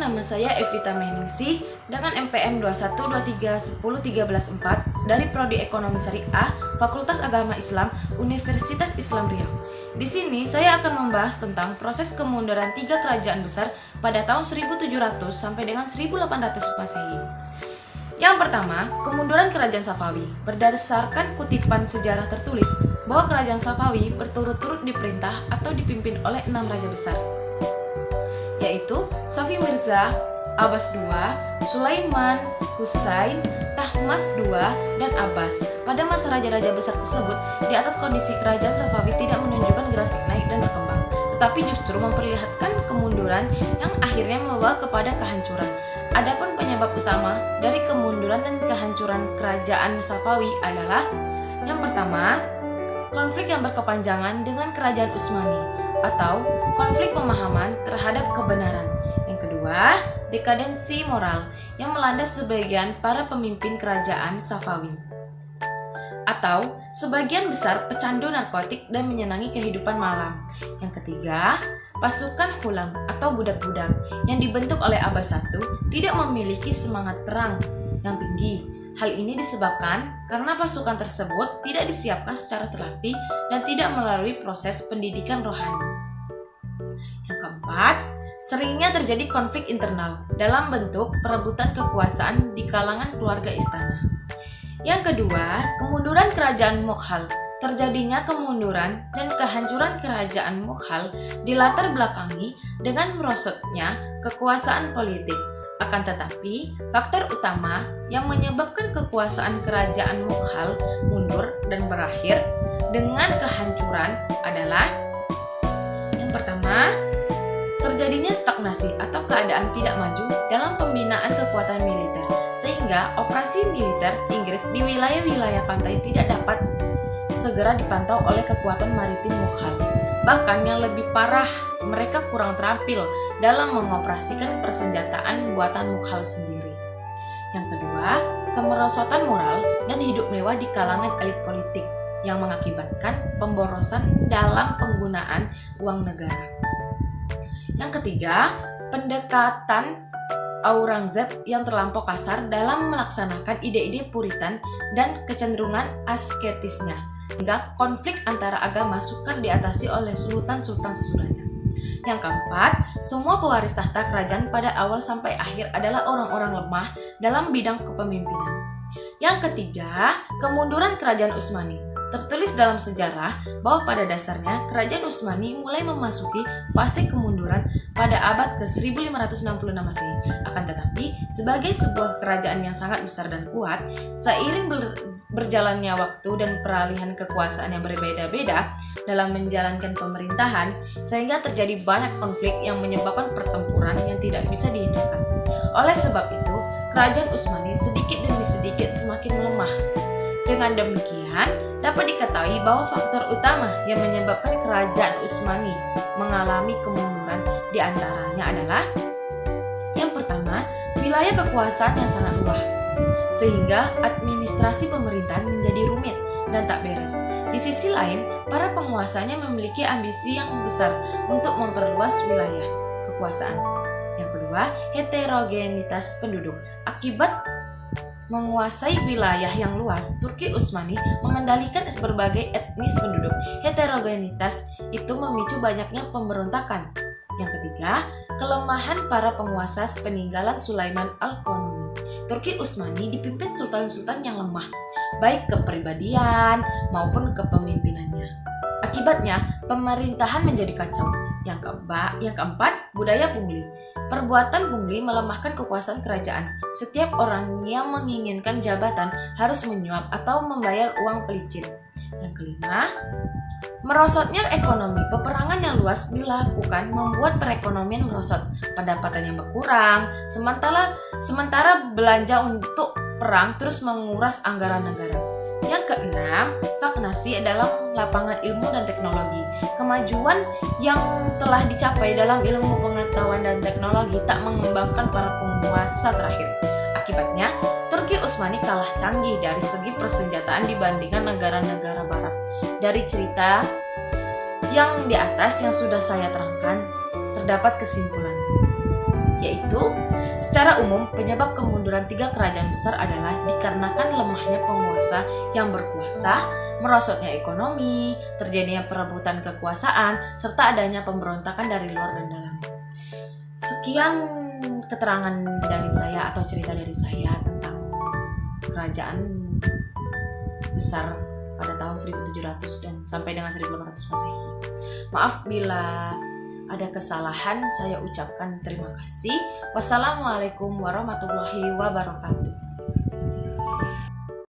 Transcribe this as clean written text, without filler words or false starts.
nama saya Evita Meningsih dengan MPM 212313134 dari Prodi Ekonomi Syariah, Fakultas Agama Islam, Universitas Islam Riau. Di sini saya akan membahas tentang proses kemunduran 3 kerajaan besar pada tahun 1700 sampai dengan 1800 Masehi. Yang pertama, kemunduran Kerajaan Safawi. Berdasarkan kutipan sejarah tertulis bahwa Kerajaan Safawi berturut-turut diperintah atau dipimpin oleh 6 raja besar, yaitu Safi Mirza, Abbas II, Sulaiman, Husain, Tahmas II, dan Abbas. Pada masa raja-raja besar tersebut, di atas kondisi Kerajaan Safawi tidak menunjukkan grafik naik dan berkembang, tetapi justru memperlihatkan kemunduran yang akhirnya membawa kepada kehancuran. Adapun penyebab utama dari kemunduran dan kehancuran Kerajaan Safawi adalah yang pertama, konflik yang berkepanjangan dengan Kerajaan Utsmani atau konflik pemahaman terhadap kebenaran. Yang kedua, dekadensi moral yang melanda sebagian para pemimpin Kerajaan Safawi atau sebagian besar pecandu narkotik dan menyenangi kehidupan malam. Yang ketiga, pasukan Hulam atau budak-budak yang dibentuk oleh Abbas I tidak memiliki semangat perang yang tinggi. Hal ini disebabkan karena pasukan tersebut tidak disiapkan secara terlatih dan tidak melalui proses pendidikan rohani. Yang keempat, seringnya terjadi konflik internal dalam bentuk perebutan kekuasaan di kalangan keluarga istana. Yang kedua, kemunduran Kerajaan Mughal. Terjadinya kemunduran dan kehancuran Kerajaan Mughal dilatar belakangi dengan merosotnya kekuasaan politik. Akan tetapi, faktor utama yang menyebabkan kekuasaan Kerajaan Mughal mundur dan berakhir dengan kehancuran adalah yang pertama, terjadinya stagnasi atau keadaan tidak maju dalam pembinaan kekuatan militer, sehingga operasi militer Inggris di wilayah-wilayah pantai tidak dapat segera dipantau oleh kekuatan maritim Mughal. Bahkan yang lebih parah, mereka kurang terampil dalam mengoperasikan persenjataan buatan Mughal sendiri. Yang kedua, kemerosotan moral dan hidup mewah di kalangan elit politik yang mengakibatkan pemborosan dalam penggunaan uang negara. Yang ketiga, pendekatan Aurangzeb yang terlampau kasar dalam melaksanakan ide-ide Puritan dan kecenderungan asketisnya, sehingga konflik antara agama sukar diatasi oleh sultan-sultan sesudahnya. Yang keempat, semua pewaris tahta kerajaan pada awal sampai akhir adalah orang-orang lemah dalam bidang kepemimpinan. Yang ketiga, kemunduran Kerajaan Utsmani. Tertulis dalam sejarah bahwa pada dasarnya Kerajaan Utsmani mulai memasuki fase kemunduran pada abad ke-1566 Masehi. Akan tetapi, sebagai sebuah kerajaan yang sangat besar dan kuat, seiring berjalannya waktu dan peralihan kekuasaan yang berbeda-beda dalam menjalankan pemerintahan, sehingga terjadi banyak konflik yang menyebabkan pertempuran yang tidak bisa dihindarkan. Oleh sebab itu, Kerajaan Utsmani sedikit demi sedikit semakin melemah. Dengan demikian, dapat diketahui bahwa faktor utama yang menyebabkan Kerajaan Utsmani mengalami kemunduran diantaranya adalah yang pertama, wilayah kekuasaan yang sangat luas, sehingga administrasi pemerintahan menjadi rumit dan tak beres. Di sisi lain, para penguasanya memiliki ambisi yang besar untuk memperluas wilayah kekuasaan. Yang kedua, heterogenitas penduduk. Akibat menguasai wilayah yang luas, Turki Utsmani mengendalikan berbagai etnis penduduk. Heterogenitas itu memicu banyaknya pemberontakan. Yang ketiga, kelemahan para penguasa peninggalan Sulaiman Al-Qanuni. Turki Utsmani dipimpin sultan-sultan yang lemah, baik kepribadian maupun kepemimpinannya. Akibatnya, pemerintahan menjadi kacau. Yang keempat, budaya pungli. Perbuatan pungli melemahkan kekuasaan kerajaan. Setiap orang yang menginginkan jabatan harus menyuap atau membayar uang pelicin. Yang kelima, merosotnya ekonomi. Peperangan yang luas dilakukan membuat perekonomian merosot. Pendapatan yang berkurang, sementara belanja untuk perang terus menguras anggaran negara. Yang keenam, stagnasi dalam lapangan ilmu dan teknologi. Kemajuan yang telah dicapai dalam ilmu pengetahuan dan teknologi tak mengembangkan para penguasa terakhir. Akibatnya, Turki Utsmani kalah canggih dari segi persenjataan dibandingkan negara-negara barat. Dari cerita yang di atas yang sudah saya terangkan, terdapat kesimpulan yaitu secara umum penyebab kemunduran 3 kerajaan besar adalah dikarenakan lemahnya penguasa yang berkuasa, merosotnya ekonomi, terjadinya perebutan kekuasaan, serta adanya pemberontakan dari luar dan dalam. Sekian keterangan dari saya atau cerita dari saya tentang kerajaan besar pada tahun 1700 dan sampai dengan 1800 Masehi. Maaf bila ada kesalahan, saya ucapkan terima kasih. Wassalamualaikum warahmatullahi wabarakatuh.